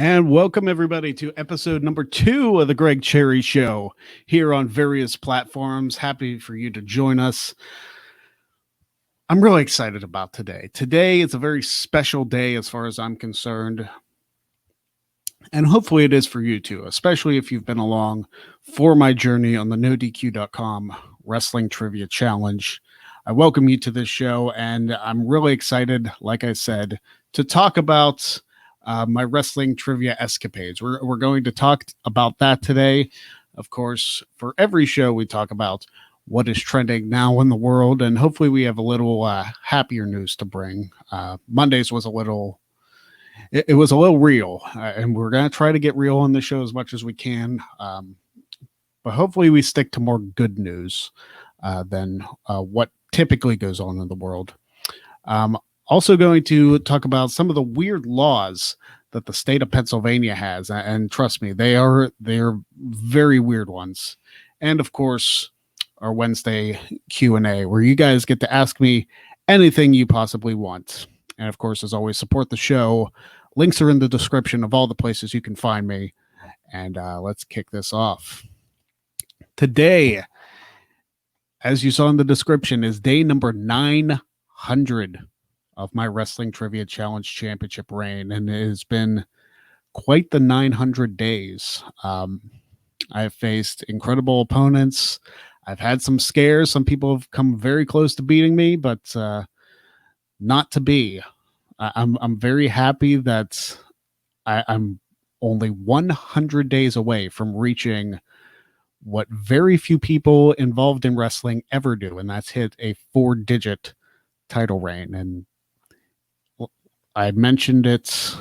And welcome everybody to episode number 2 of the Greg Cherry Show here on various platforms. Happy for you to join us. I'm really excited about today. Today is a very special day as far as I'm concerned. And hopefully it is for you too, especially if you've been along for my journey on the NoDQ.com Wrestling Trivia Challenge. I welcome you to this show, and I'm really excited, like I said, to talk about my wrestling trivia escapades. We're going to talk about that today. Of course, for every show, we talk about what is trending now in the world, and hopefully we have a little happier news to bring. Mondays was a little... It was a little real, and we're going to try to get real on the show as much as we can. But hopefully we stick to more good news than what typically goes on in the world. Also going to talk about some of the weird laws that the state of Pennsylvania has. And trust me, they're very weird ones. And of course, our Wednesday Q&A, where you guys get to ask me anything you possibly want. And of course, as always, support the show. Links are in the description of all the places you can find me. And let's kick this off. Today, as you saw in the description, is day number 900 of my Wrestling Trivia Challenge Championship reign. And it has been quite the 900 days. I have faced incredible opponents. I've had some scares. Some people have come very close to beating me, but not to be. I'm very happy that I'm only 100 days away from reaching what very few people involved in wrestling ever do, and that's hit a 4-digit title reign. And I mentioned it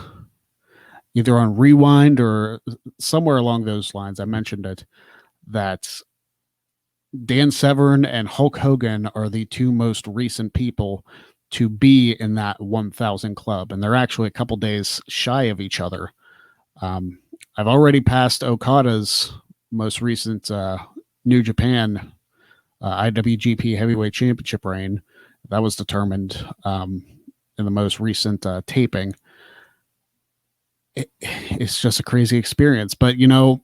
either on Rewind or somewhere along those lines. I mentioned it that Dan Severn and Hulk Hogan are the two most recent people to be in that 1,000 club, and they're actually a couple days shy of each other. I've already passed Okada's most recent New Japan IWGP Heavyweight Championship reign. That was determined in the most recent taping. It's just a crazy experience. But, you know,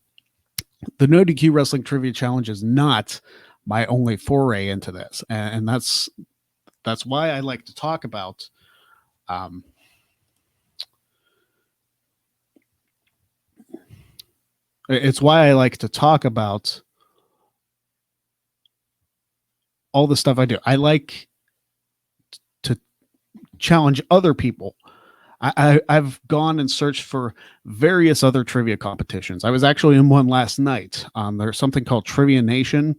the No DQ Wrestling Trivia Challenge is not my only foray into this. And that's why I like to talk about it's why I like to talk about all the stuff I do. I like to challenge other people. I've gone and searched for various other trivia competitions. I was actually in one last night. There's something called Trivia Nation,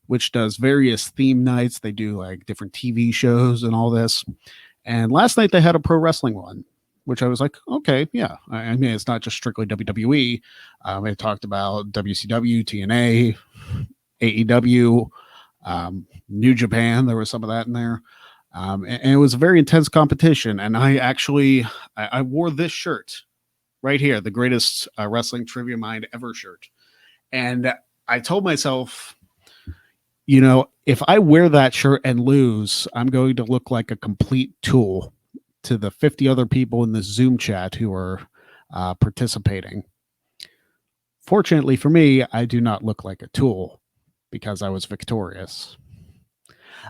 which does various theme nights. They do like different TV shows and all this. And last night they had a pro wrestling one, which I was like, okay, yeah. I mean, it's not just strictly WWE. They talked about WCW, TNA, AEW, New Japan. There was some of that in there. And it was a very intense competition. And I wore this shirt right here, the greatest wrestling trivia mind ever shirt. And I told myself, you know, if I wear that shirt and lose, I'm going to look like a complete tool to the 50 other people in this Zoom chat who are participating. Fortunately for me, I do not look like a tool because I was victorious.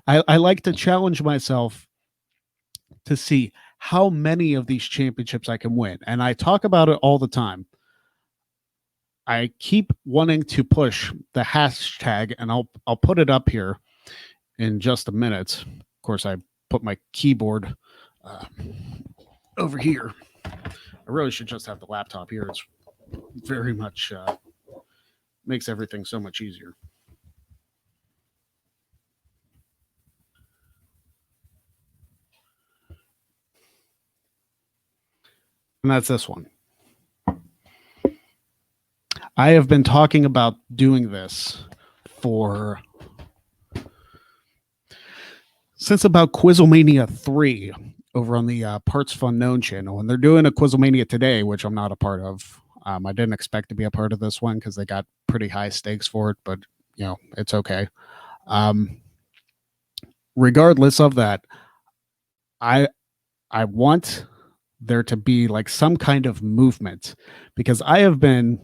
I like to challenge myself to see how many of these championships I can win. And I talk about it all the time. I keep wanting to push the hashtag, and I'll put it up here in just a minute. Of course, I put my keyboard over here. I really should just have the laptop here. It's very much makes everything so much easier. And that's this one. I have been talking about doing this since about Quizlemania 3 over on the Parts Fun Known channel. And they're doing a Quizlemania today, which I'm not a part of. I didn't expect to be a part of this one because they got pretty high stakes for it, but, you know, it's okay. Regardless of that, I want there to be like some kind of movement, because I have been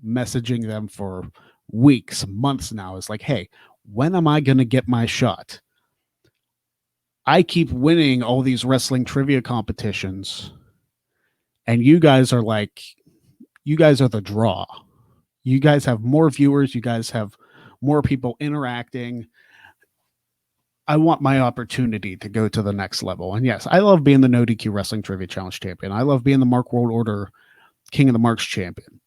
messaging them for weeks, months now. It's like, hey, when am I going to get my shot? I keep winning all these wrestling trivia competitions, and you guys are like, you guys are the draw. You guys have more viewers. You guys have more people interacting. I want my opportunity to go to the next level. And yes, I love being the No DQ Wrestling Trivia Challenge champion. I love being the Mark World Order King of the Marks champion.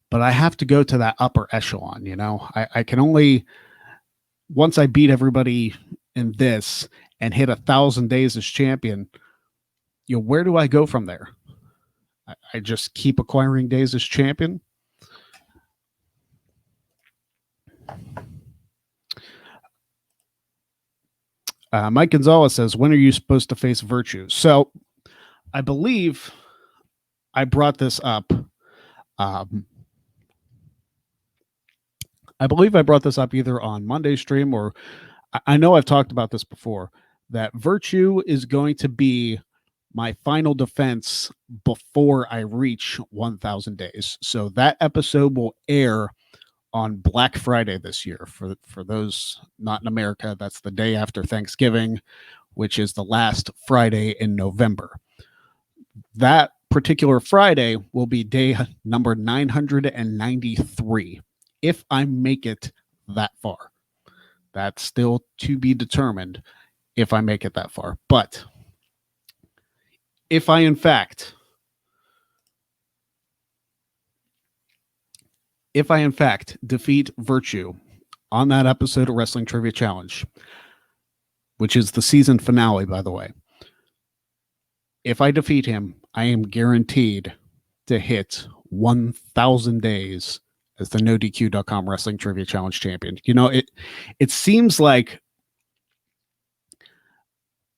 But I have to go to that upper echelon, you know? I can only, once I beat everybody in this and hit 1,000 days as champion, you know, where do I go from there? I just keep acquiring days as champion. Mike Gonzalez says, when are you supposed to face Virtue? So I believe I brought this up. I believe I brought this up either on Monday's stream, or I know I've talked about this before, that Virtue is going to be my final defense before I reach 1,000 days. So that episode will air on Black Friday this year. For those not in America, that's the day after Thanksgiving, which is the last Friday in November. That particular Friday will be day number 993, if I make it that far. That's still to be determined if I make it that far. But if I, in fact, defeat Virtue on that episode of Wrestling Trivia Challenge, which is the season finale, by the way, if I defeat him, I am guaranteed to hit 1,000 days as the NoDQ.com Wrestling Trivia Challenge champion. You know, it seems like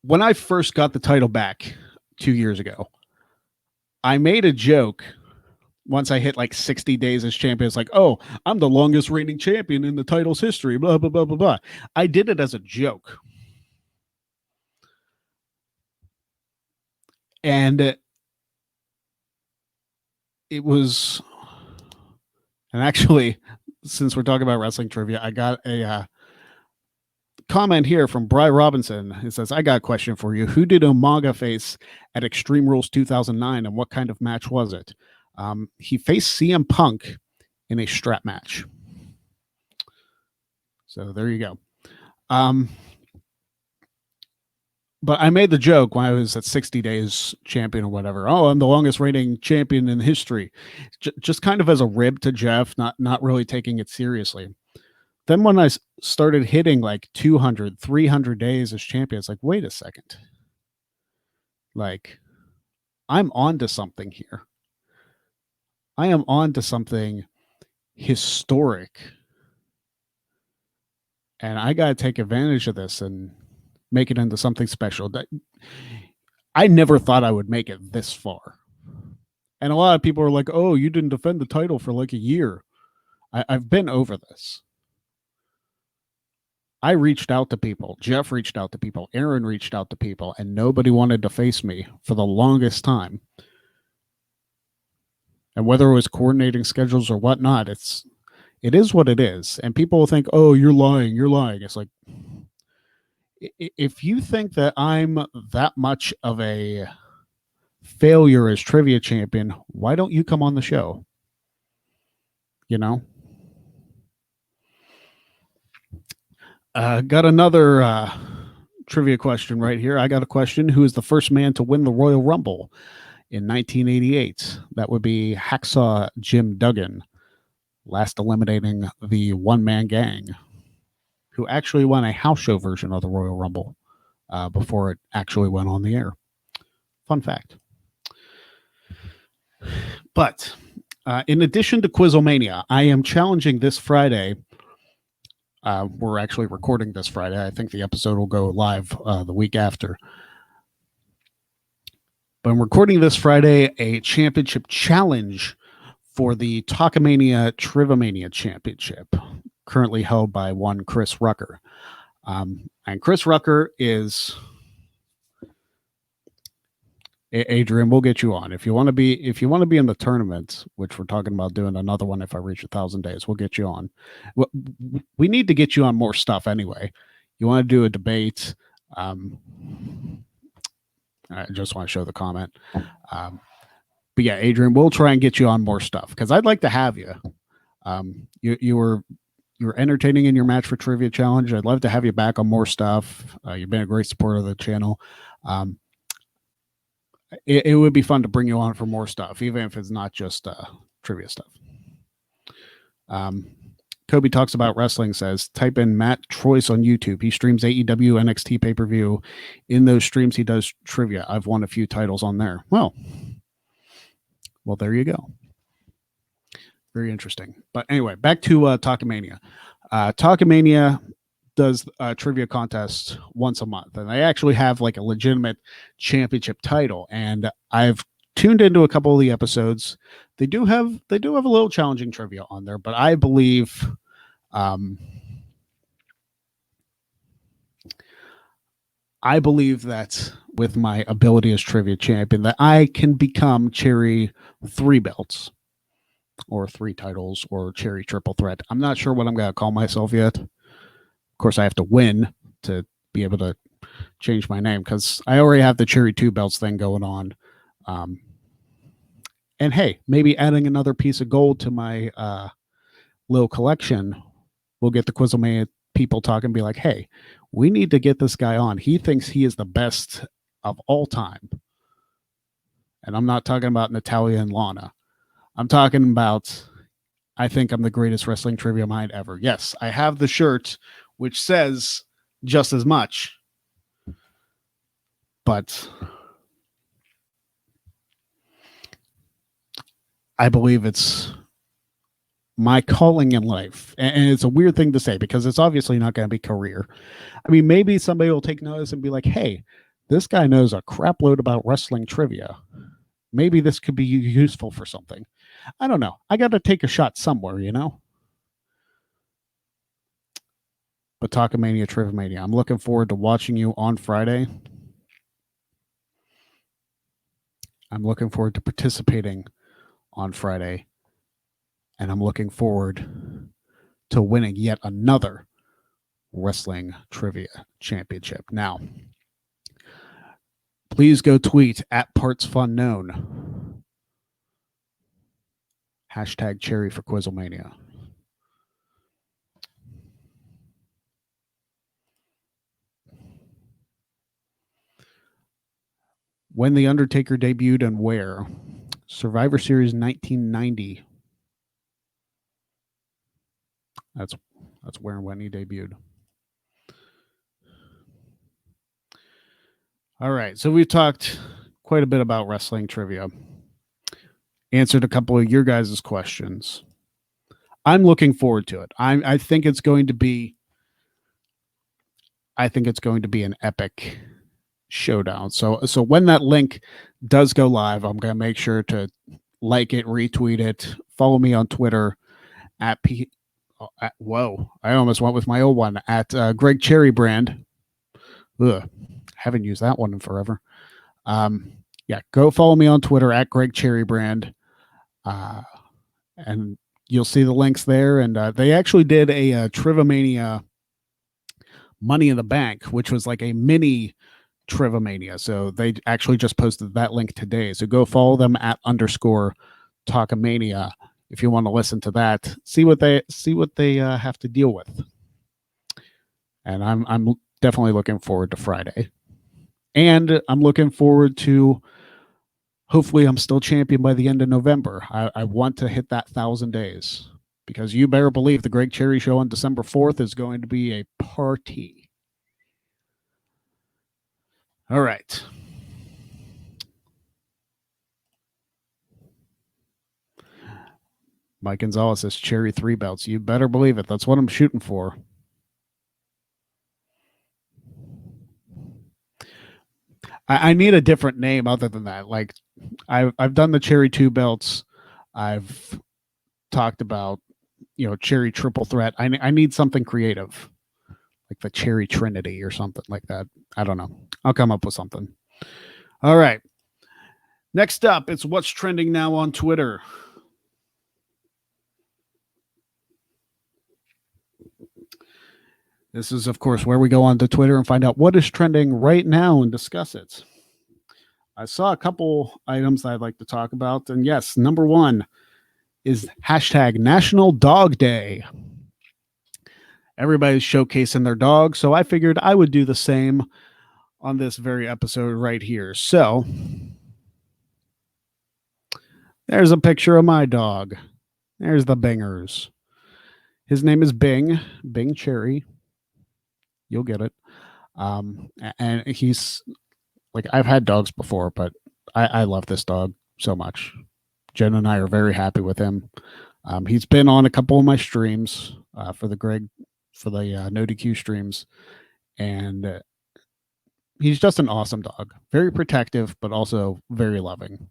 when I first got the title back 2 years ago, I made a joke once I hit like 60 days as champion. It's like, oh, I'm the longest reigning champion in the title's history, blah, blah, blah, blah, blah. I did it as a joke. And it was, and actually, since we're talking about wrestling trivia, I got a comment here from Bry Robinson. It says, I got a question for you. Who did Umaga face at Extreme Rules 2009, and what kind of match was it? He faced CM Punk in a strap match. So there you go. But I made the joke when I was at 60 days champion or whatever. Oh, I'm the longest reigning champion in history. Just kind of as a rib to Jeff, not really taking it seriously. Then when I started hitting like 200, 300 days as champion, it's like, wait a second. Like, I'm on to something here. I am on to something historic. And I got to take advantage of this and make it into something special. That I never thought I would make it this far. And a lot of people are like, oh, you didn't defend the title for like a year. I've been over this. I reached out to people. Jeff reached out to people. Aaron reached out to people, and nobody wanted to face me for the longest time. And whether it was coordinating schedules or whatnot, it is what it is. And people will think, oh, you're lying. You're lying. It's like, if you think that I'm that much of a failure as trivia champion, why don't you come on the show? You know? Got another trivia question right here. I got a question. Who is the first man to win the Royal Rumble in 1988? That would be Hacksaw Jim Duggan, last eliminating the one-man gang, who actually won a house show version of the Royal Rumble before it actually went on the air. Fun fact. But in addition to Quizlemania, I am challenging this Friday. We're actually recording this Friday. I think the episode will go live the week after. But I'm recording this Friday a championship challenge for the Talkamania Trivomania Championship, currently held by one Chris Rucker. And Chris Rucker is Adrian, we'll get you on. If you want to be in the tournament, which we're talking about doing another one if I reach 1,000 days, we'll get you on. We need to get you on more stuff anyway. You want to do a debate? I just want to show the comment. But yeah, Adrian, we'll try and get you on more stuff because I'd like to have you. You were entertaining in your match for trivia challenge. I'd love to have you back on more stuff. You've been a great supporter of the channel. It would be fun to bring you on for more stuff, even if it's not just trivia stuff. Kobe Talks About Wrestling says, type in Matt Troyce on YouTube. He streams AEW NXT pay-per-view. In those streams, he does trivia. I've won a few titles on there. Well, there you go. Very interesting. But anyway, back to Talkamania. Talkamania does a trivia contest once a month, and they actually have like a legitimate championship title. And I've tuned into a couple of the episodes. They do have a little challenging trivia on there, but I believe that with my ability as trivia champion, that I can become Cherry 3 belts or 3 titles or Cherry triple threat. I'm not sure what I'm going to call myself yet. Of course, I have to win to be able to change my name because I already have the Cherry 2 belts thing going on. And hey, maybe adding another piece of gold to my little collection will get the Quizzlemania people talking and be like, hey, we need to get this guy on. He thinks he is the best of all time. And I'm not talking about Natalia and Lana. I'm talking about, I think I'm the greatest wrestling trivia mind ever. Yes, I have the shirt, which says just as much. But I believe it's my calling in life. And it's a weird thing to say because it's obviously not going to be career. I mean, maybe somebody will take notice and be like, hey, this guy knows a crap load about wrestling trivia. Maybe this could be useful for something. I don't know. I got to take a shot somewhere, you know? But Talkamania, Trivia-mania, I'm looking forward to watching you on Friday. I'm looking forward to participating on Friday. And I'm looking forward to winning yet another wrestling trivia championship. Now, please go tweet at PartsFunKnown. Hashtag Cherry for Quizzlemania. When The Undertaker debuted and where? Survivor Series 1990. That's where and when he debuted. All right, so we've talked quite a bit about wrestling trivia. Answered a couple of your guys' questions. I'm looking forward to it. I think it's going to be an epic showdown. So when that link does go live, I'm going to make sure to like it, retweet it, follow me on Twitter whoa, I almost went with my old one at Greg Cherry Brand. Ugh, haven't used that one in forever. Yeah, go follow me on Twitter at Greg Cherry Brand, and you'll see the links there. And they actually did a Trivia-mania Money in the Bank, which was like a mini Trivia-mania. So they actually just posted that link today. So go follow them at _Talkamania if you want to listen to that. See what they have to deal with. And I'm definitely looking forward to Friday. And I'm looking forward to, hopefully I'm still champion by the end of November. I want to hit that 1,000 days because you better believe the Greg Cherry Show on December 4th is going to be a party. All right. Mike Gonzalez says Cherry 3 belts. You better believe it. That's what I'm shooting for. I need a different name other than that. Like I've done the Cherry 2 belts. I've talked about, Cherry triple threat. I need something creative, like the Cherry Trinity or something like that. I don't know. I'll come up with something. All right. Next up, it's what's trending now on Twitter. This is, of course, where we go onto Twitter and find out what is trending right now and discuss it. I saw a couple items that I'd like to talk about. And yes, number one is hashtag National Dog Day. Everybody's showcasing their dog, so I figured I would do the same on this very episode right here. So there's a picture of my dog. There's the Bingers. His name is Bing Cherry. You'll get it. And he's like, I've had dogs before, but I love this dog so much. Jen and I are very happy with him. He's been on a couple of my streams for the No DQ streams, and he's just an awesome dog. Very protective, but also very loving,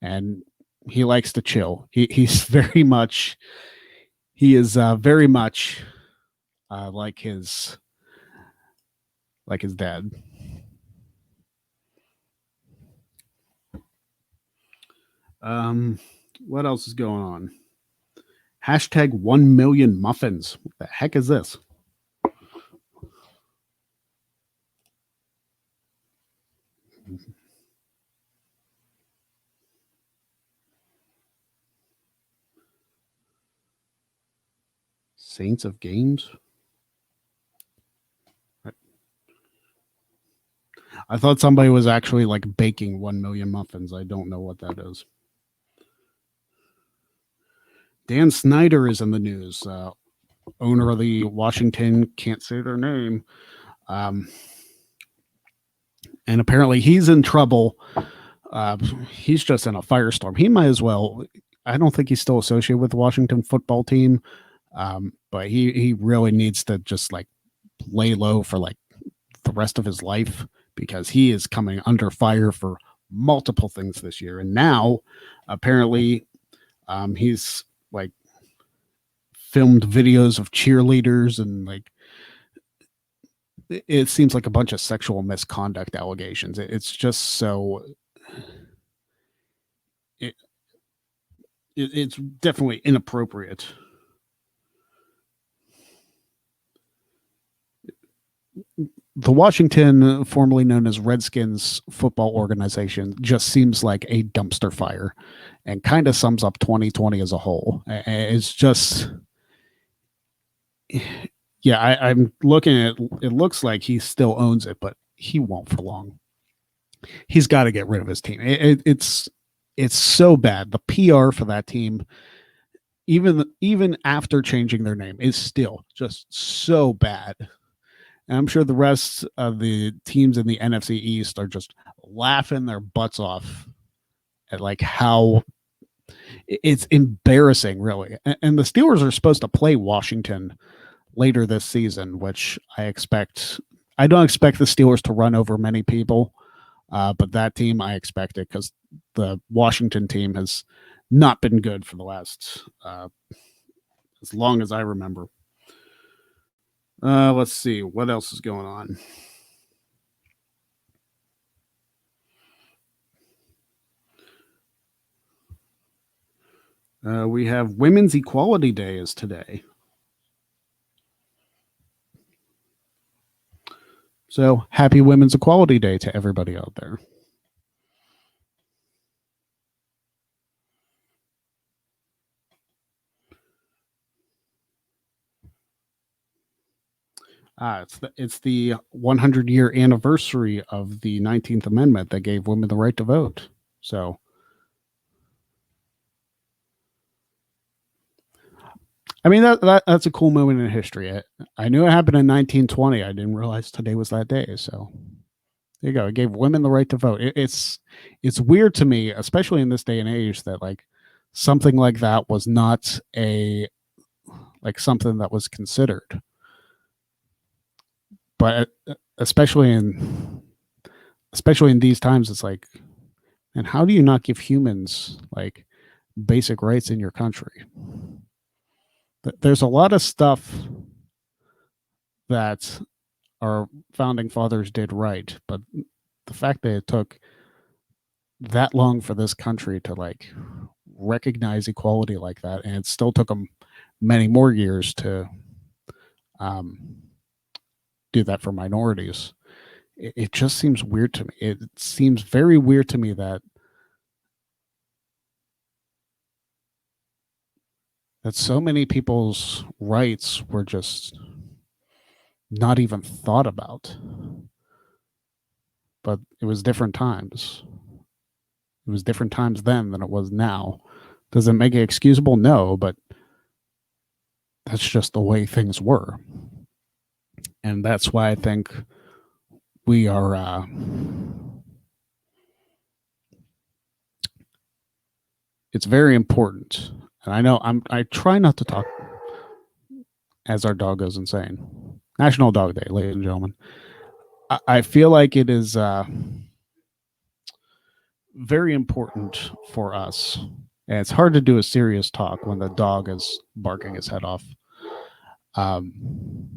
and he likes to chill. He is very much like his dad. What else is going on? Hashtag 1 million muffins. What the heck is this? Saints of Games? I thought somebody was actually like baking 1 million muffins. I don't know what that is. Dan Snyder is in the news. Owner of the Washington, can't say their name. And apparently he's in trouble. He's just in a firestorm. He might as well. I don't think he's still associated with the Washington football team. But he really needs to just like lay low for like the rest of his life, because he is coming under fire for multiple things this year. And now apparently he's like filmed videos of cheerleaders, and like it seems like a bunch of sexual misconduct allegations. It's just so it's definitely inappropriate. The Washington, formerly known as Redskins football organization, just seems like a dumpster fire, and kind of sums up 2020 as a whole. It's just, yeah, I'm looking at it. It looks like he still owns it, but he won't for long. He's got to get rid of his team. It's so bad. The PR for that team, even after changing their name, is still just so bad. And I'm sure the rest of the teams in the NFC East are just laughing their butts off at like how it's embarrassing, really. And the Steelers are supposed to play Washington later this season, which I don't expect the Steelers to run over many people, but that team I expect it, because the Washington team has not been good for the last as long as I remember. Let's see what else is going on. We have Women's Equality Day is today. So happy Women's Equality Day to everybody out there. It's the 100-year anniversary of the 19th Amendment that gave women the right to vote. So, I mean, that's a cool moment in history. I knew it happened in 1920. I didn't realize today was that day. So, there you go. It gave women the right to vote. It's weird to me, especially in this day and age, that like something like that was not something that was considered. But especially in these times, it's like, and how do you not give humans like basic rights in your country? There's a lot of stuff that our founding fathers did right, but the fact that it took that long for this country to like recognize equality like that, and it still took them many more years to um, do that for minorities. It just seems weird to me. It seems very weird to me that so many people's rights were just not even thought about. But it was different times. It was different times then than it was now. Does it make it excusable? No, but that's just the way things were. And that's why I think we are it's very important. And I know I try not to talk as our dog goes insane. National Dog Day, ladies and gentlemen. I feel like it is very important for us. And it's hard to do a serious talk when the dog is barking his head off. Um,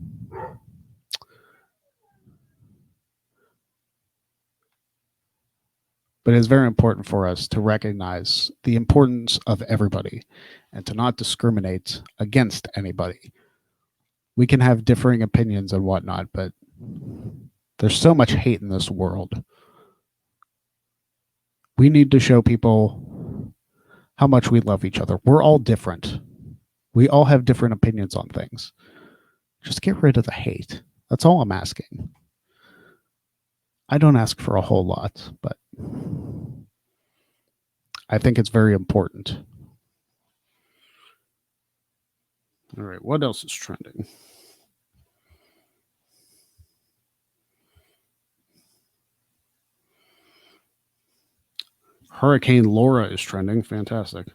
but it's very important for us to recognize the importance of everybody and to not discriminate against anybody. We can have differing opinions and whatnot, but there's so much hate in this world. We need to show people how much we love each other. We're all different. We all have different opinions on things. Just get rid of the hate. That's all I'm asking. I don't ask for a whole lot, but I think it's very important. All right, what else is trending? Hurricane Laura is trending. Fantastic.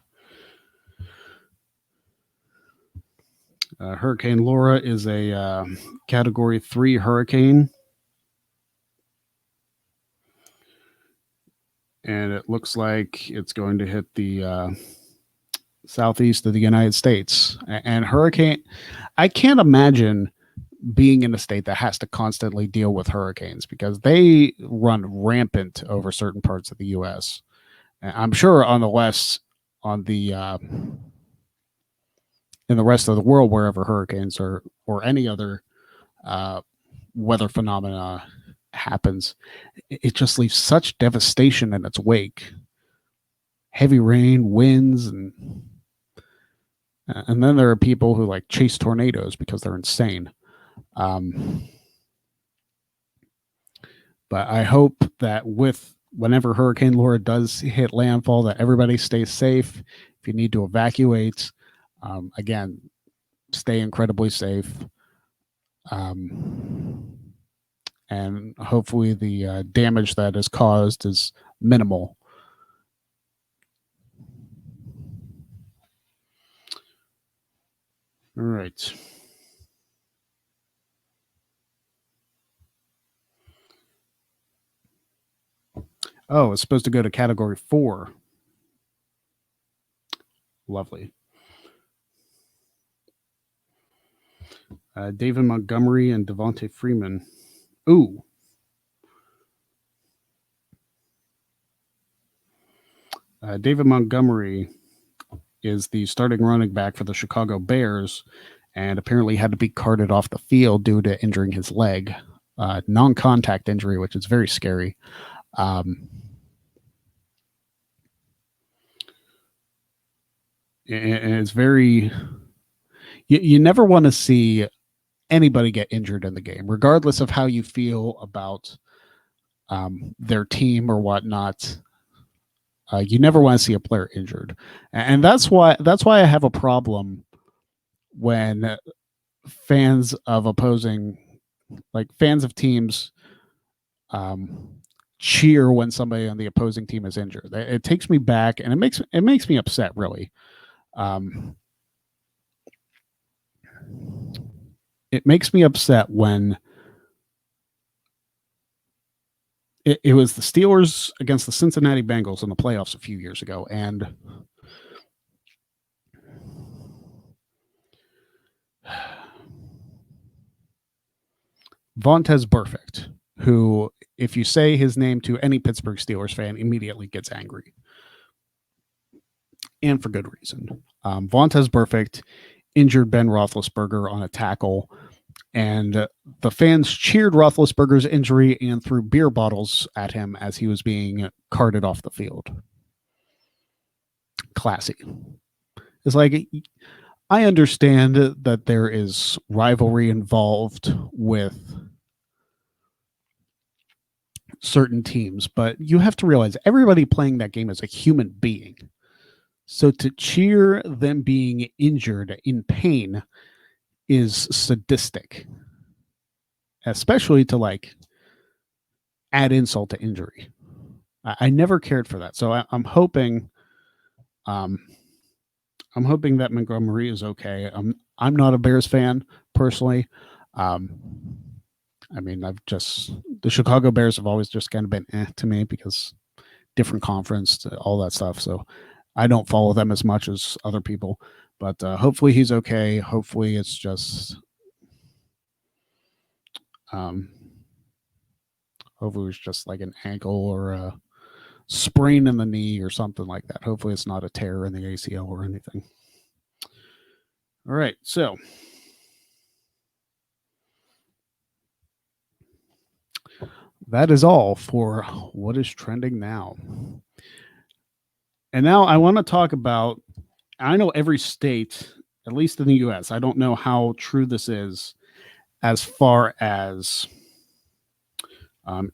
Hurricane Laura is a Category 3 hurricane. And it looks like it's going to hit the southeast of the United States. And hurricane, I can't imagine being in a state that has to constantly deal with hurricanes because they run rampant over certain parts of the U.S. I'm sure on the west, on the in the rest of the world, wherever hurricanes or any other weather phenomena happens, it just leaves such devastation in its wake. Heavy rain, winds, and then there are people who like chase tornadoes because they're insane. But I hope that with whenever Hurricane Laura does hit landfall, that everybody stays safe. If you need to evacuate, again, stay incredibly safe. And hopefully the damage that is caused is minimal. All right. Oh, it's supposed to go to Category 4. Lovely. David Montgomery and Devontae Freeman. Ooh. David Montgomery is the starting running back for the Chicago Bears and apparently had to be carted off the field due to injuring his leg. Non-contact injury, which is very scary. And it's very... You never want to see anybody get injured in the game, regardless of how you feel about their team or whatnot. You never want to see a player injured, and that's why I have a problem when fans of opposing, like fans of teams, cheer when somebody on the opposing team is injured. It takes me back, and it makes me upset, really. It makes me upset when it was the Steelers against the Cincinnati Bengals in the playoffs a few years ago, and Vontaze Burfict, who if you say his name to any Pittsburgh Steelers fan, immediately gets angry. And for good reason. Vontaze Burfict injured Ben Roethlisberger on a tackle, and the fans cheered Roethlisberger's injury and threw beer bottles at him as he was being carted off the field. Classy. It's like, I understand that there is rivalry involved with certain teams, but you have to realize everybody playing that game is a human being. So to cheer them being injured in pain is sadistic, especially to like add insult to injury. I never cared for that. So I'm hoping that Montgomery is okay. I'm not a Bears fan personally. I mean, the Chicago Bears have always just kind of been to me because different conference, all that stuff. So I don't follow them as much as other people, but hopefully he's okay. Hopefully it's just, hopefully it's just like an ankle or a sprain in the knee or something like that. Hopefully it's not a tear in the ACL or anything. All right, so that is all for what is trending now. And now I want to talk about, I know every state, at least in the US, I don't know how true this is as far as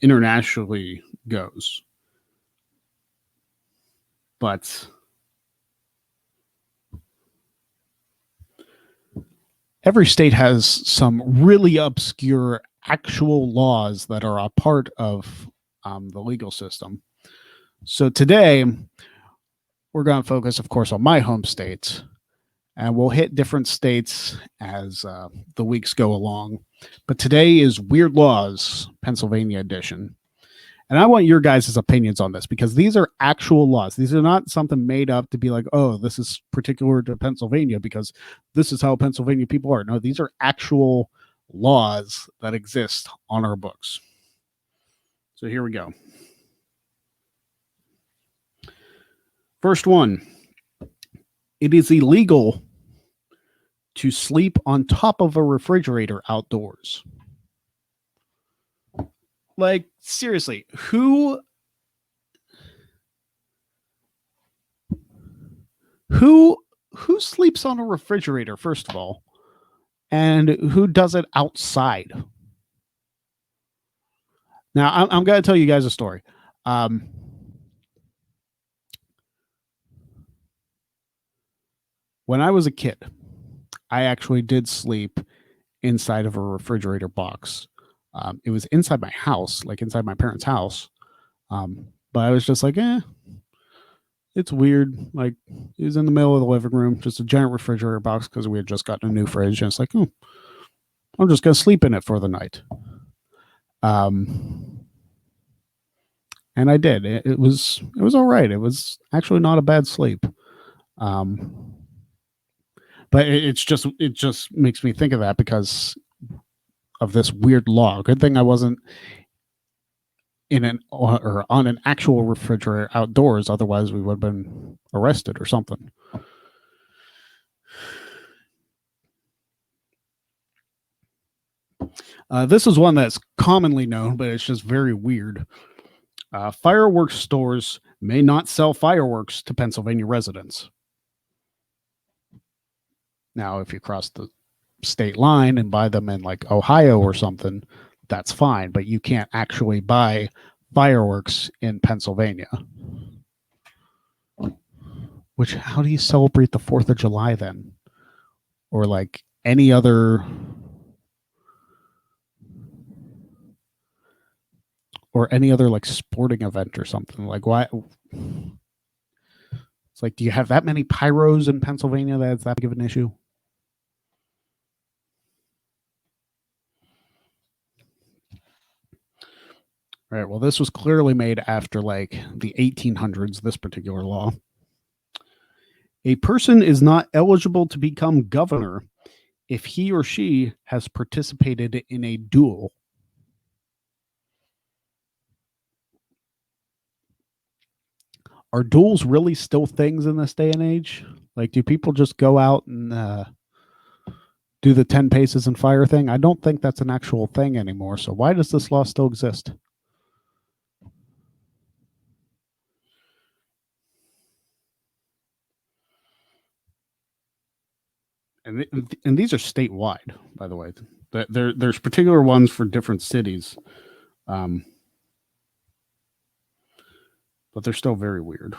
internationally goes. But every state has some really obscure actual laws that are a part of the legal system. So today, we're going to focus, of course, on my home state, and we'll hit different states as the weeks go along. But today is Weird Laws, Pennsylvania edition. And I want your guys' opinions on this because these are actual laws. These are not something made up to be like, oh, this is particular to Pennsylvania because this is how Pennsylvania people are. No, these are actual laws that exist on our books. So here we go. First one, it is illegal to sleep on top of a refrigerator outdoors. Like, seriously, who sleeps on a refrigerator, first of all, and who does it outside? Now, I'm going to tell you guys a story. When I was a kid, I actually did sleep inside of a refrigerator box. It was inside my house, like inside my parents' house. But I was just like, it's weird. Like, it was in the middle of the living room, just a giant refrigerator box because we had just gotten a new fridge. And it's like, I'm just going to sleep in it for the night. And I did. It was all right. It was actually not a bad sleep. But it just makes me think of that because of this weird law. Good thing I wasn't on an actual refrigerator outdoors. Otherwise, we would have been arrested or something. This is one that's commonly known, but it's just very weird. Fireworks stores may not sell fireworks to Pennsylvania residents. Now, if you cross the state line and buy them in like Ohio or something, that's fine, but you can't actually buy fireworks in Pennsylvania. Which, how do you celebrate the 4th of July then? Or like any other, like sporting event or something? Like, why? It's like, do you have that many pyros in Pennsylvania that's that big of an issue? All right, well, this was clearly made after like the 1800s, this particular law. A person is not eligible to become governor if he or she has participated in a duel. Are duels really still things in this day and age? Like, do people just go out and do the 10 paces and fire thing? I don't think that's an actual thing anymore. So why does this law still exist? And these are statewide, by the way. There's particular ones for different cities, but they're still very weird.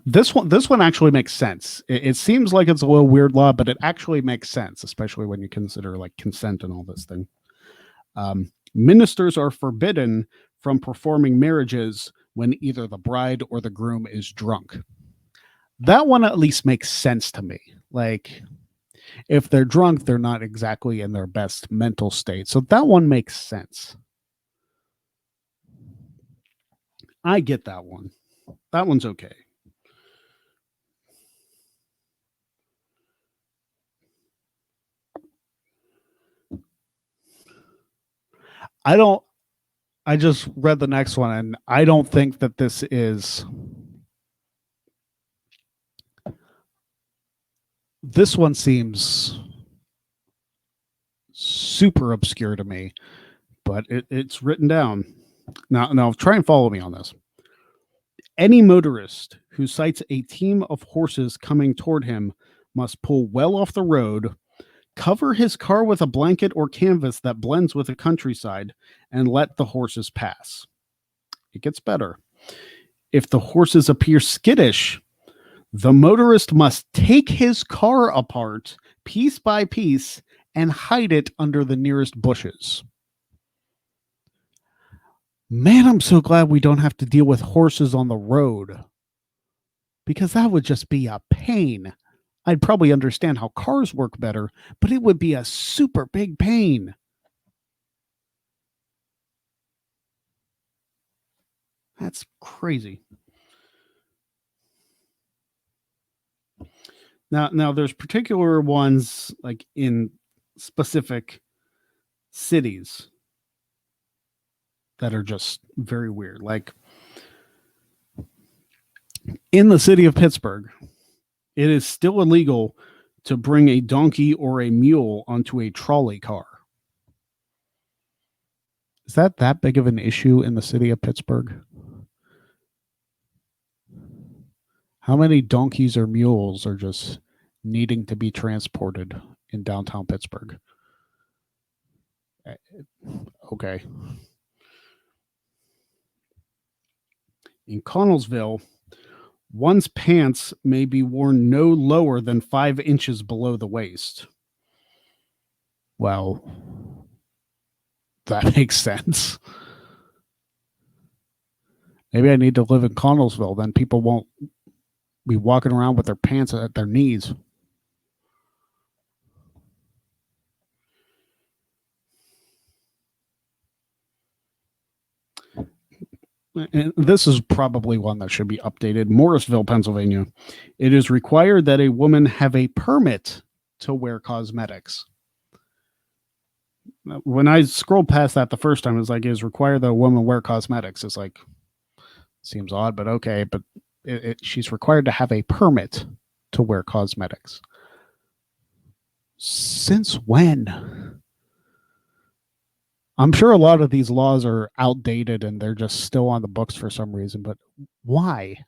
This one actually makes sense. It seems like it's a little weird law, but it actually makes sense, especially when you consider like consent and all this thing. Ministers are forbidden from performing marriages when either the bride or the groom is drunk. That one at least makes sense to me. Like, if they're drunk, they're not exactly in their best mental state. So that one makes sense. I get that one. That one's okay. I just read the next one and I don't think that this one seems super obscure to me, but it's written down. Now try and follow me on this. Any motorist who sights a team of horses coming toward him must pull well off the road, cover his car with a blanket or canvas that blends with the countryside, and let the horses pass. It gets better. If the horses appear skittish, the motorist must take his car apart piece by piece and hide it under the nearest bushes. Man, I'm so glad we don't have to deal with horses on the road, because that would just be a pain. I'd probably understand how cars work better, but it would be a super big pain. That's crazy. Now there's particular ones like in specific cities that are just very weird. Like in the city of Pittsburgh, it is still illegal to bring a donkey or a mule onto a trolley car. Is that big of an issue in the city of Pittsburgh? How many donkeys or mules are just needing to be transported in downtown Pittsburgh? Okay. In Connellsville, one's pants may be worn no lower than 5 inches below the waist. Well, that makes sense. Maybe I need to live in Connellsville, then people won't be walking around with their pants at their knees. And this is probably one that should be updated. Morrisville, Pennsylvania. It is required that a woman have a permit to wear cosmetics. When I scrolled past that the first time, it was like, it is required that a woman wear cosmetics. It's like, seems odd, but okay. But she's required to have a permit to wear cosmetics. Since when? I'm sure a lot of these laws are outdated and they're just still on the books for some reason, but why?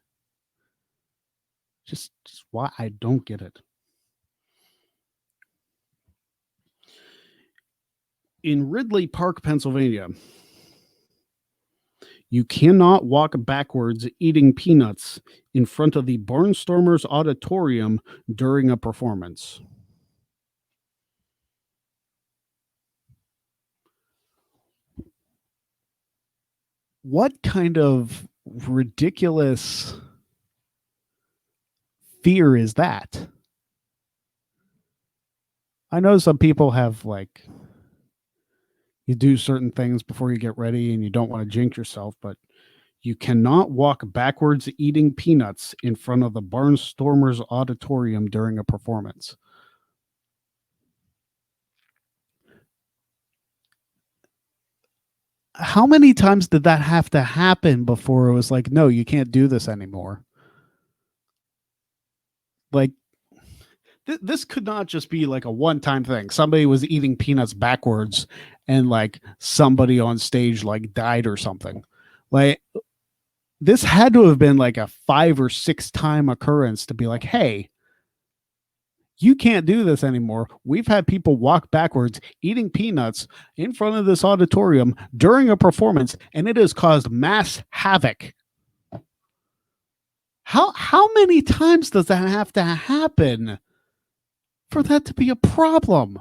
Just why? I don't get it. In Ridley Park, Pennsylvania, you cannot walk backwards eating peanuts in front of the Barnstormers Auditorium during a performance. What kind of ridiculous fear is that? I know some people have like, you do certain things before you get ready and you don't want to jinx yourself, but you cannot walk backwards eating peanuts in front of the Barnstormers Auditorium during a performance. how many times did that have to happen before it was like, no, you can't do this anymore? Like, this could not just be like a one-time thing. Somebody was eating peanuts backwards and like somebody on stage like died or something. Like, this had to have been like a 5 or 6 time occurrence to be like, hey, you can't do this anymore. We've had people walk backwards eating peanuts in front of this auditorium during a performance, and it has caused mass havoc. How many times does that have to happen for that to be a problem?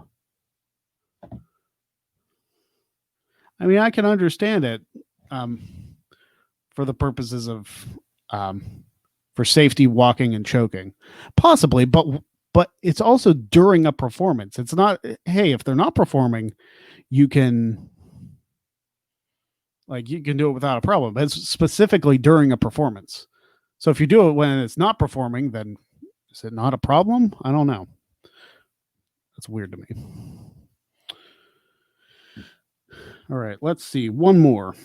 I mean, I can understand it for the purposes of for safety, walking and choking, possibly, but it's also during a performance. It's not, hey, if they're not performing, you can do it without a problem. But it's specifically during a performance. So if you do it when it's not performing, then is it not a problem? I don't know. That's weird to me. All right, let's see. One more.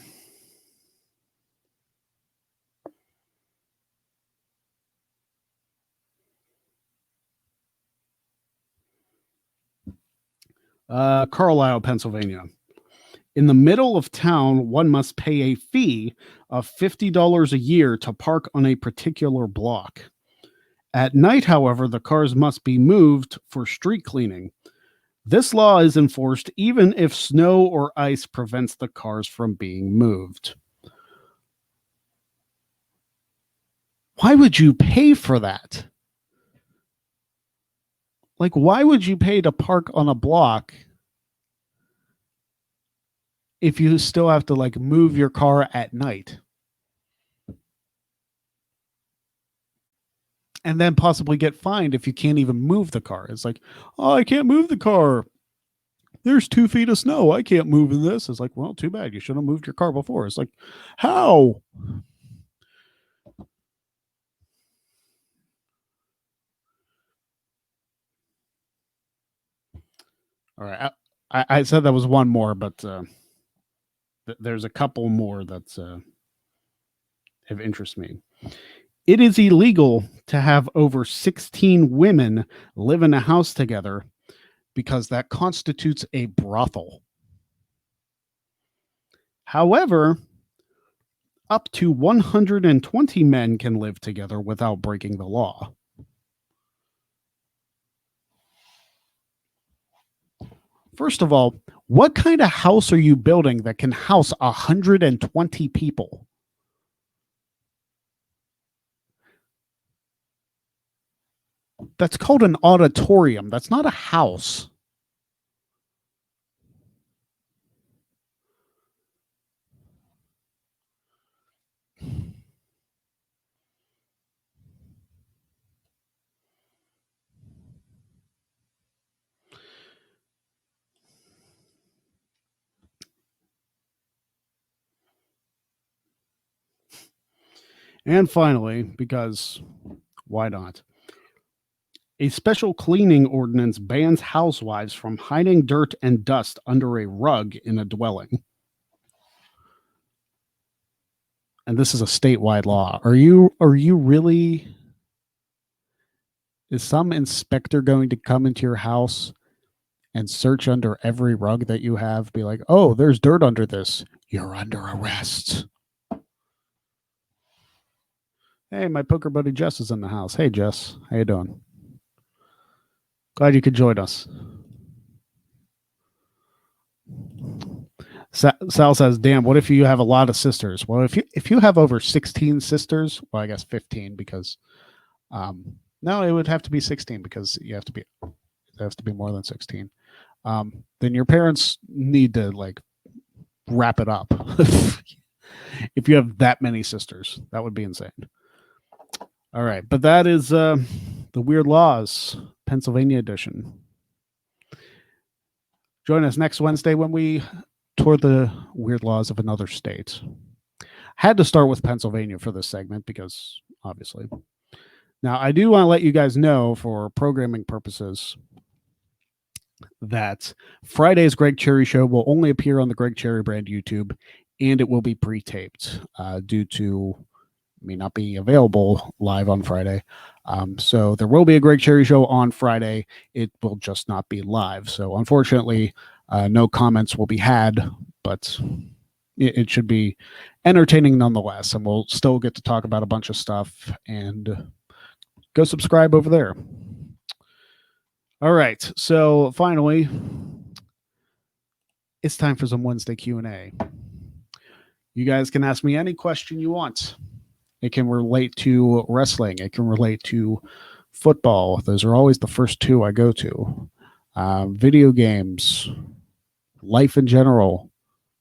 Carlisle, Pennsylvania. In the middle of town, one must pay a fee of $50 a year to park on a particular block. At night, however, the cars must be moved for street cleaning. This law is enforced even if snow or ice prevents the cars from being moved. Why would you pay for that? Like, why would you pay to park on a block if you still have to like move your car at night? And then possibly get fined if you can't even move the car. It's like, oh, I can't move the car. There's 2 feet of snow. I can't move in this. It's like, well, too bad. You should have moved your car before. It's like, how? All right. I said that was one more, but there's a couple more that's have interest me. It is illegal to have over 16 women live in a house together because that constitutes a brothel. However, up to 120 men can live together without breaking the law. First of all, what kind of house are you building that can house 120 people? That's called an auditorium. That's not a house. And finally, because why not? A special cleaning ordinance bans housewives from hiding dirt and dust under a rug in a dwelling. And this is a statewide law. Are you really, is some inspector going to come into your house and search under every rug that you have? Be like, oh, there's dirt under this. You're under arrest. Hey, my poker buddy Jess is in the house. Hey, Jess, how you doing? Glad you could join us. Sal says, "Damn, what if you have a lot of sisters?" Well, if you have over 16 sisters, well, I guess 15 because, no, it would have to be 16 because it has to be more than 16. Then your parents need to like wrap it up. If you have that many sisters, that would be insane. All right, but that is the Weird Laws Pennsylvania edition. Join us next Wednesday when we tour the weird laws of another state. Had to start with Pennsylvania for this segment because obviously. Now, I do want to let you guys know for programming purposes, that Friday's Greg Cherry Show will only appear on the Greg Cherry brand YouTube, and it will be pre-taped due to me not being available live on Friday. So there will be a Greg Cherry Show on Friday. It will just not be live. So unfortunately, no comments will be had, but it should be entertaining nonetheless. And we'll still get to talk about a bunch of stuff, and go subscribe over there. All right. So finally, it's time for some Wednesday Q&A. You guys can ask me any question you want. It can relate to wrestling. It can relate to football. Those are always the first two I go to. Video games, life in general,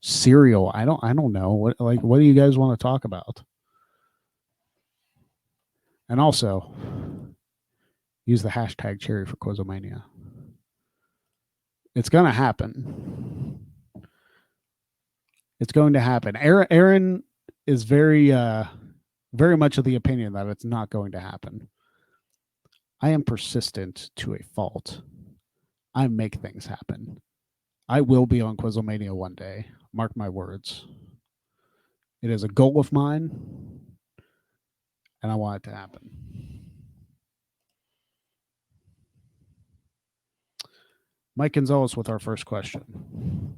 cereal. I don't know. What do you guys want to talk about? And also, use the hashtag Cherry for Quizomania. It's going to happen. It's going to happen. Aaron is very much of the opinion that it's not going to happen. I am persistent to a fault. I make things happen. I will be on Quizomania one day. Mark my words. It is a goal of mine, and I want it to happen. Mike Gonzalez with our first question.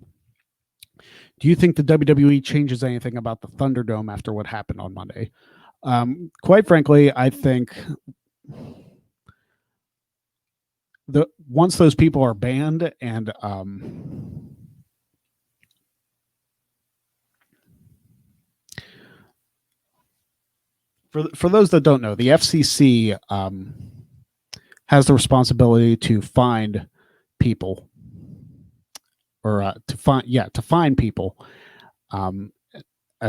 Do you think the WWE changes anything about the Thunderdome after what happened on Monday? Quite frankly, I think once those people are banned, and for those that don't know, the FCC has the responsibility to find people, or to find people a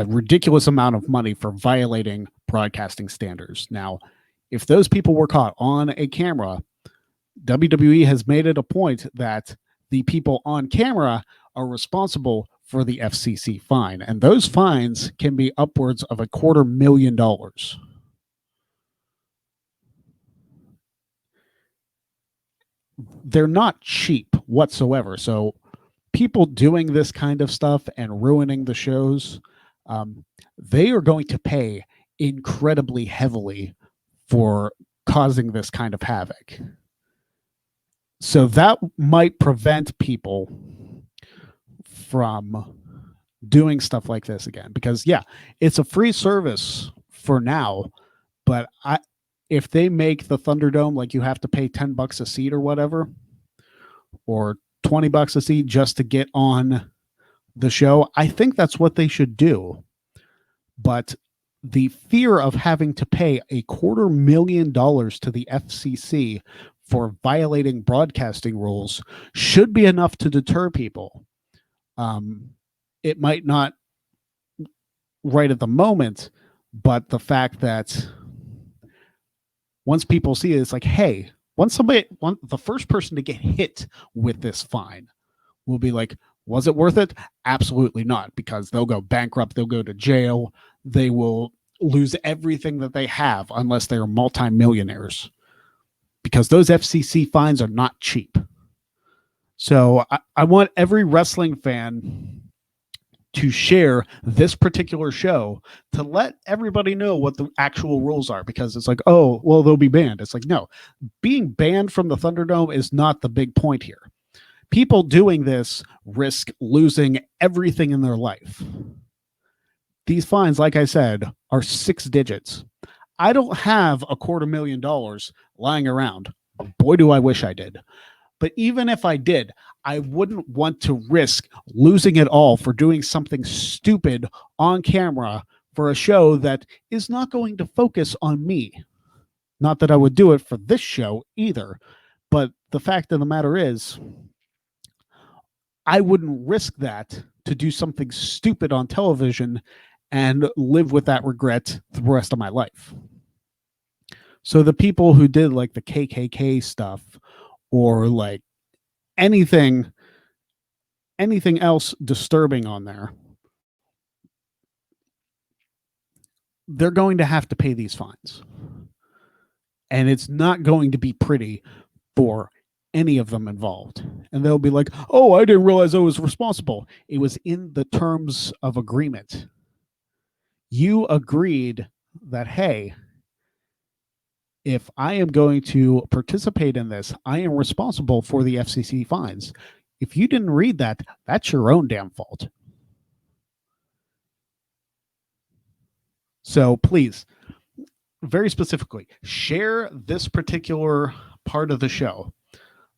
ridiculous amount of money for violating broadcasting standards. Now, if those people were caught on a camera, WWE has made it a point that the people on camera are responsible for the FCC fine, and those fines can be upwards of $250,000. They're not cheap whatsoever. So people doing this kind of stuff and ruining the shows, they are going to pay incredibly heavily for causing this kind of havoc. So that might prevent people from doing stuff like this again, because it's a free service for now, but if they make the Thunderdome like you have to pay $10 a seat or whatever, or $20 a seat just to get on the show, I think that's what they should do. But the fear of having to pay $250,000 to the FCC for violating broadcasting rules should be enough to deter people. It might not right at the moment, but the fact that once people see it, it's like, hey, the first person to get hit with this fine will be like, was it worth it? Absolutely not, because they'll go bankrupt, they'll go to jail, they will lose everything that they have unless they're multimillionaires, because those FCC fines are not cheap. So I want every wrestling fan to share this particular show to let everybody know what the actual rules are, because it's like, oh, well, they'll be banned. It's like, no, being banned from the Thunderdome is not the big point here. People doing this risk losing everything in their life. These fines, like I said, are 6 digits. I don't have $250,000 lying around. Boy, do I wish I did. But even if I did, I wouldn't want to risk losing it all for doing something stupid on camera for a show that is not going to focus on me. Not that I would do it for this show either, but the fact of the matter is, I wouldn't risk that to do something stupid on television and live with that regret the rest of my life. So the people who did like the KKK stuff, or like anything else disturbing on there, they're going to have to pay these fines. And it's not going to be pretty for any of them involved. And they'll be like, oh, I didn't realize I was responsible. It was in the terms of agreement. You agreed that, hey, if I am going to participate in this, I am responsible for the FCC fines. If you didn't read that, that's your own damn fault. So please, very specifically, share this particular part of the show.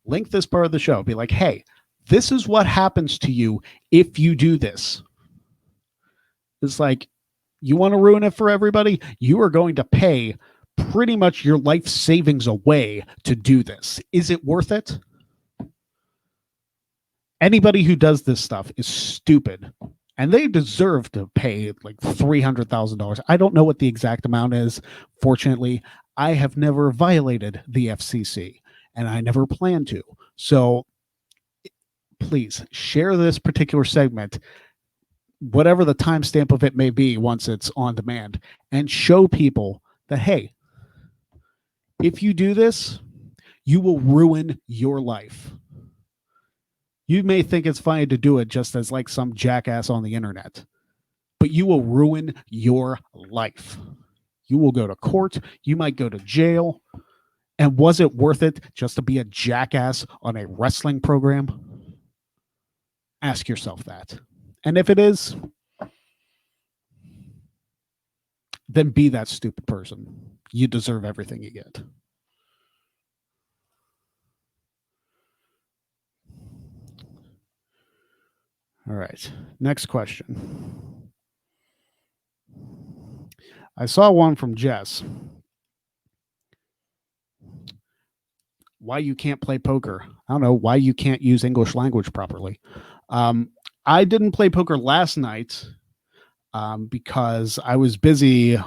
Link this part of the show. Be like, hey, this is what happens to you if you do this. It's like, you want to ruin it for everybody? You are going to pay pretty much your life savings away to do this. Is it worth it? Anybody who does this stuff is stupid, and they deserve to pay like $300,000. I don't know what the exact amount is. Fortunately, I have never violated the FCC, and I never plan to. So please share this particular segment, whatever the timestamp of it may be once it's on demand, and show people that, hey, if you do this, you will ruin your life. You may think it's fine to do it just as like some jackass on the internet, but you will ruin your life. You will go to court. You might go to jail. And was it worth it just to be a jackass on a wrestling program? Ask yourself that. And if it is, then be that stupid person. You deserve everything you get. All right. Next question. I saw one from Jess. Why you can't play poker? I don't know. Why you can't use English language properly? I didn't play poker last night because I was busy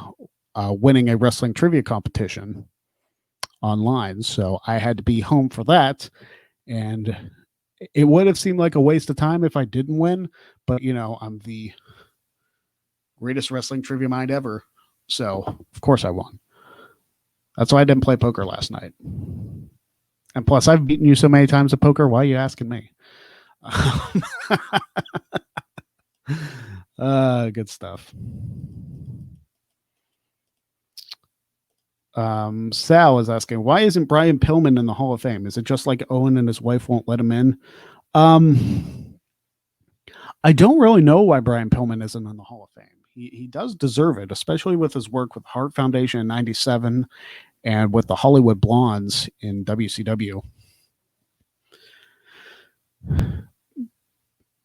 winning a wrestling trivia competition online. So I had to be home for that. And it would have seemed like a waste of time if I didn't win. But, you know, I'm the greatest wrestling trivia mind ever. So, of course, I won. That's why I didn't play poker last night. And plus, I've beaten you so many times at poker. Why are you asking me? Good stuff. Sal is asking, why isn't Brian Pillman in the Hall of Fame? Is it just like Owen and his wife won't let him in? I don't really know why Brian Pillman isn't in the Hall of Fame. He does deserve it, especially with his work with Heart Foundation in '97 and with the Hollywood Blondes in WCW.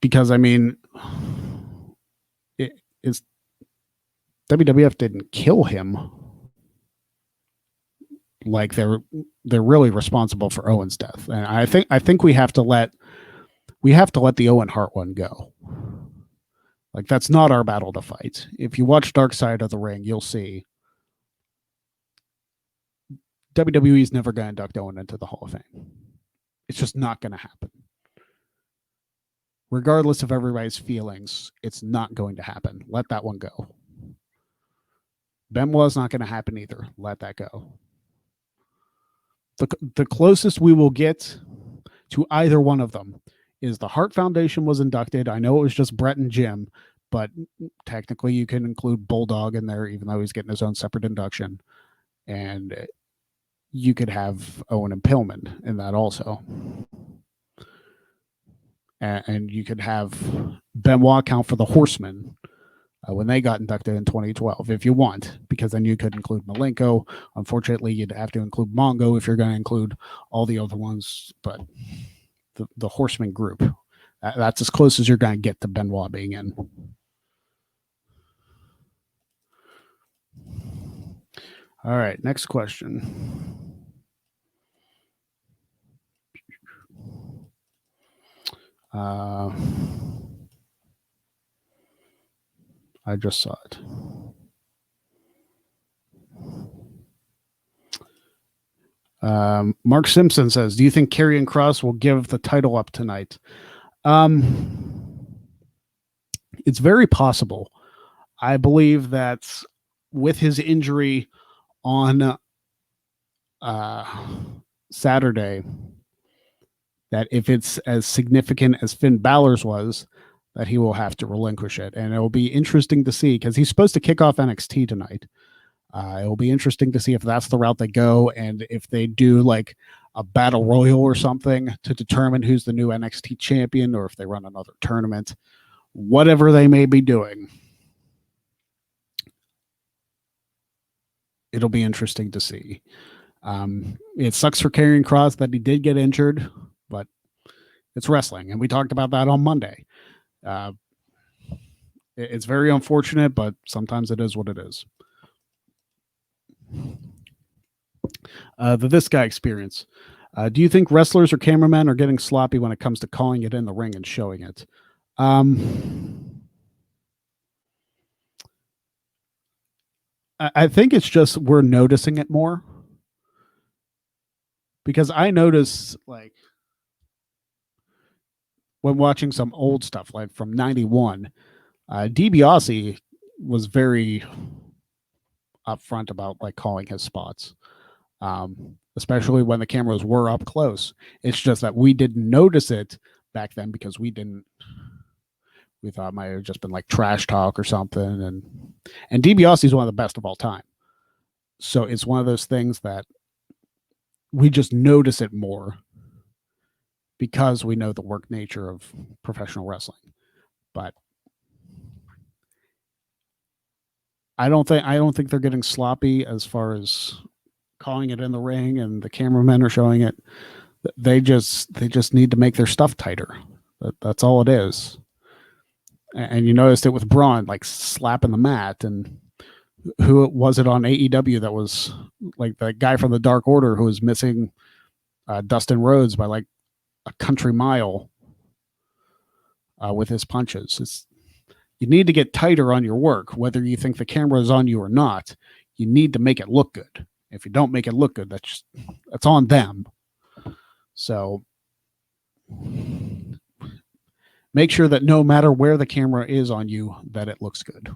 Because, I mean, WWF didn't kill him. Like they're really responsible for Owen's death, and I think we have to let the Owen Hart one go. Like, that's not our battle to fight. If you watch Dark Side of the Ring, you'll see WWE is never going to induct Owen into the Hall of Fame. It's just not going to happen. Regardless of everybody's feelings, it's not going to happen. Let that one go. Benoit's not going to happen either. Let that go. The closest we will get to either one of them is the Hart Foundation was inducted. I know it was just Brett and Jim, but technically you can include Bulldog in there, even though he's getting his own separate induction. And you could have Owen and Pillman in that also. And you could have Benoit count for the Horsemen when they got inducted in 2012, if you want, because then you could include Malenko. Unfortunately, you'd have to include Mongo if you're going to include all the other ones, but the Horseman group, that's as close as you're going to get to Benoit being in. All right, next question. I just saw it. Mark Simpson says, do you think Karrion Kross will give the title up tonight? It's very possible. I believe that with his injury on Saturday, that if it's as significant as Finn Balor's was, that he will have to relinquish it. And it will be interesting to see, because he's supposed to kick off NXT tonight. It will be interesting to see if that's the route they go, and if they do like a battle royal or something to determine who's the new NXT champion, or if they run another tournament, whatever they may be doing. It'll be interesting to see. It sucks for Karrion Kross that he did get injured, but it's wrestling, and we talked about that on Monday. It's very unfortunate, but sometimes it is what it is. This guy experience. Do you think wrestlers or cameramen are getting sloppy when it comes to calling it in the ring and showing it? I think it's just we're noticing it more, because I notice, like, when watching some old stuff, like from '91, DiBiase was very upfront about like calling his spots, especially when the cameras were up close. It's just that we didn't notice it back then because we thought it might have just been like trash talk or something. And DiBiase is one of the best of all time. So it's one of those things that we just notice it more because we know the work nature of professional wrestling. But I don't think they're getting sloppy as far as calling it in the ring, and the cameramen are showing it. They just need to make their stuff tighter. That's all it is. And you noticed it with Braun, like slapping the mat. And who was it on AEW that was like the guy from the Dark Order who was missing Dustin Rhodes by like a country mile with his punches? You need to get tighter on your work, whether you think the camera is on you or not. You need to make it look good. If you don't make it look good, that's on them. So make sure that no matter where the camera is on you, that it looks good.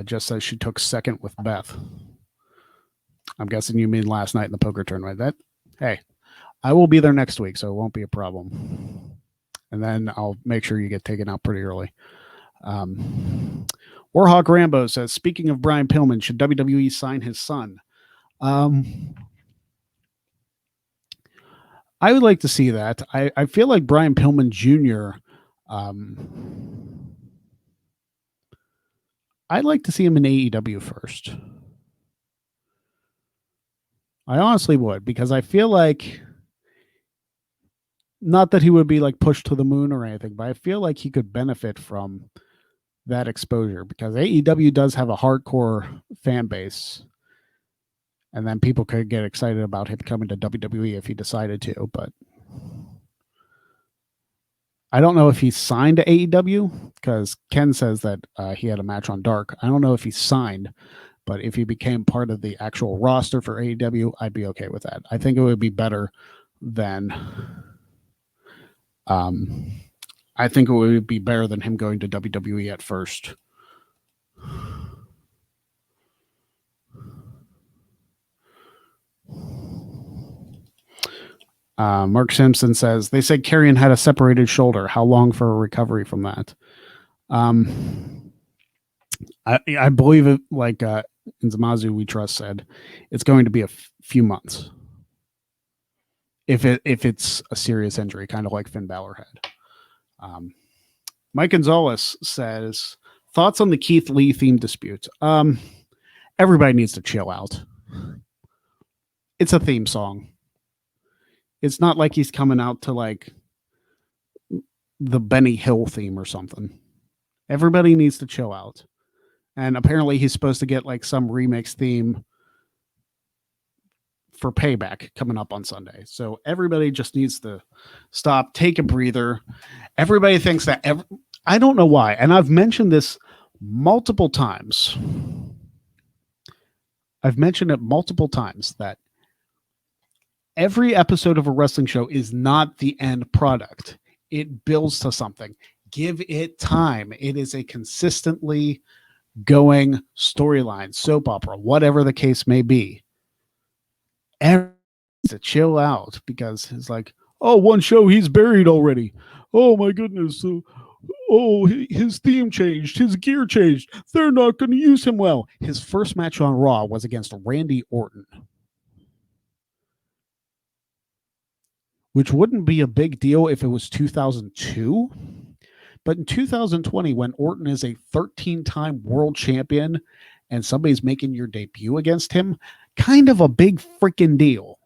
Just says she took second with Beth. I'm guessing you mean last night in the poker tournament. Hey, I will be there next week, so it won't be a problem. And then I'll make sure you get taken out pretty early. Warhawk Rambo says, speaking of Brian Pillman, should WWE sign his son? I would like to see that. I feel like Brian Pillman Jr., I'd like to see him in AEW first. I honestly would, because I feel like, not that he would be like pushed to the moon or anything, but I feel like he could benefit from that exposure, because AEW does have a hardcore fan base, and then people could get excited about him coming to WWE if he decided to. But I don't know if he's signed to AEW, because Ken says that he had a match on Dark. I don't know if he's signed, but if he became part of the actual roster for AEW, I'd be okay with that. I think it would be better than I think it would be better than him going to WWE at first. Mark Simpson says, they said Karrion had a separated shoulder. How long for a recovery from that? I believe it, like Nzamazu We Trust said, it's going to be a few months. If it's a serious injury, kind of like Finn Balor had. Mike Gonzalez says, thoughts on the Keith Lee theme dispute? Everybody needs to chill out. It's a theme song. It's not like he's coming out to like the Benny Hill theme or something. Everybody needs to chill out. And apparently he's supposed to get like some remix theme for Payback coming up on Sunday. So everybody just needs to stop, take a breather. Everybody thinks that I don't know why. And I've mentioned this multiple times. That every episode of a wrestling show is not the end product. It builds to something. Give it time. It is a consistently going storyline, soap opera, whatever the case may be. Everyone needs to chill out because it's like, oh, one show he's buried already. Oh my goodness. Oh, his theme changed. His gear changed. They're not going to use him well. His first match on Raw was against Randy Orton, which wouldn't be a big deal if it was 2002. But in 2020, when Orton is a 13-time world champion and somebody's making your debut against him, kind of a big freaking deal.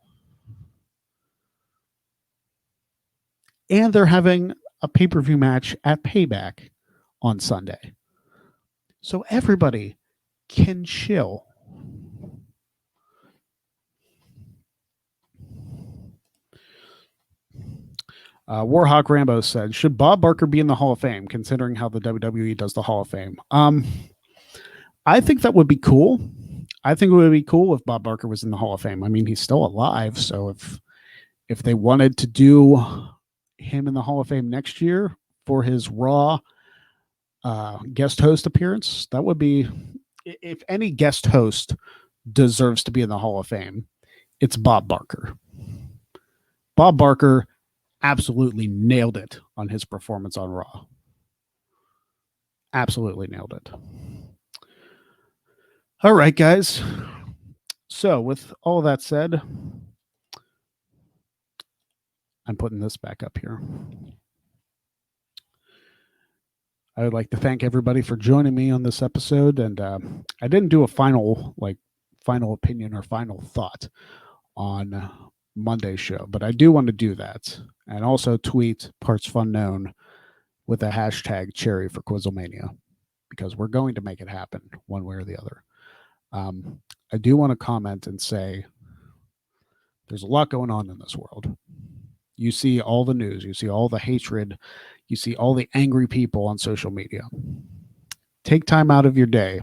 And they're having a pay-per-view match at Payback on Sunday. So everybody can chill. Warhawk Rambo said, should Bob Barker be in the Hall of Fame, considering how the WWE does the Hall of Fame? I think that would be cool. I think it would be cool if Bob Barker was in the Hall of Fame. I mean, he's still alive, so if they wanted to do him in the Hall of Fame next year for his Raw guest host appearance, that would be, if any guest host deserves to be in the Hall of Fame, it's Bob Barker. Bob Barker absolutely nailed it on his performance on Raw. Absolutely nailed it. All right, guys. So with all that said, I'm putting this back up here. I would like to thank everybody for joining me on this episode. And I didn't do a final opinion or final thought on Monday's show, but I do want to do that. And also tweet Parts Fun Known with the hashtag Cherry for Quizzlemania, because we're going to make it happen one way or the other. I do want to comment and say there's a lot going on in this world. You see all the news, you see all the hatred, you see all the angry people on social media. Take time out of your day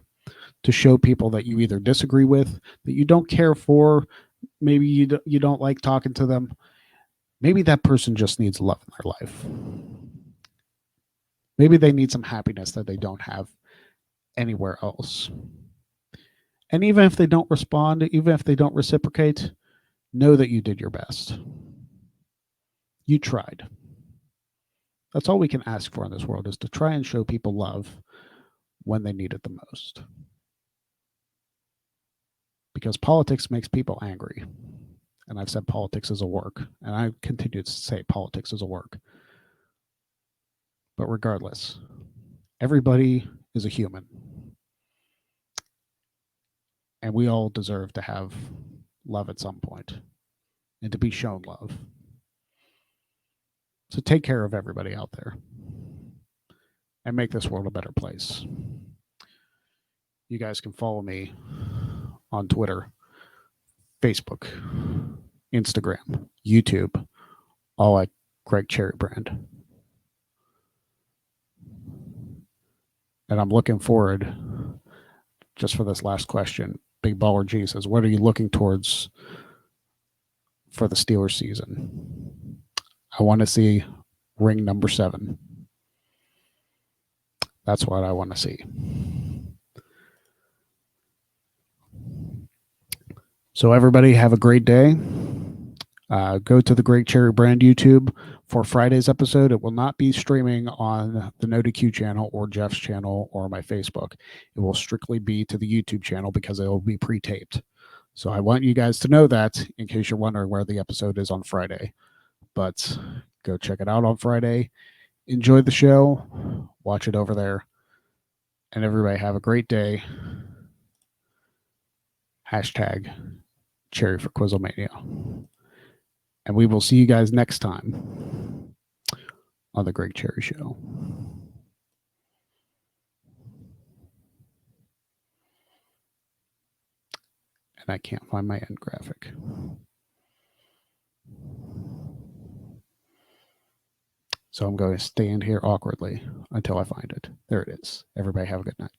to show people that you either disagree with, that you don't care for, maybe you don't like talking to them. Maybe that person just needs love in their life. Maybe they need some happiness that they don't have anywhere else. And even if they don't respond, even if they don't reciprocate, know that you did your best. You tried. That's all we can ask for in this world, is to try and show people love when they need it the most. Because politics makes people angry. And I've said politics is a work, and I continue to say politics is a work. But regardless, everybody is a human. And we all deserve to have love at some point and to be shown love. So take care of everybody out there and make this world a better place. You guys can follow me on Twitter, Facebook, Instagram, YouTube, all at Greg Cherry Brand. And I'm looking forward, just for this last question, Big Baller G says, what are you looking towards for the Steelers season? I want to see ring number 7. That's what I want to see. So everybody have a great day. Go to the Greg Cherry Brand YouTube for Friday's episode. It will not be streaming on the NoDQ channel or Jeff's channel or my Facebook. It will strictly be to the YouTube channel because it will be pre-taped. So I want you guys to know that in case you're wondering where the episode is on Friday. But go check it out on Friday. Enjoy the show. Watch it over there. And everybody have a great day. Hashtag Cherry for Quizzlemania. And we will see you guys next time on the Greg Cherry Show. And I can't find my end graphic. So I'm going to stand here awkwardly until I find it. There it is. Everybody have a good night.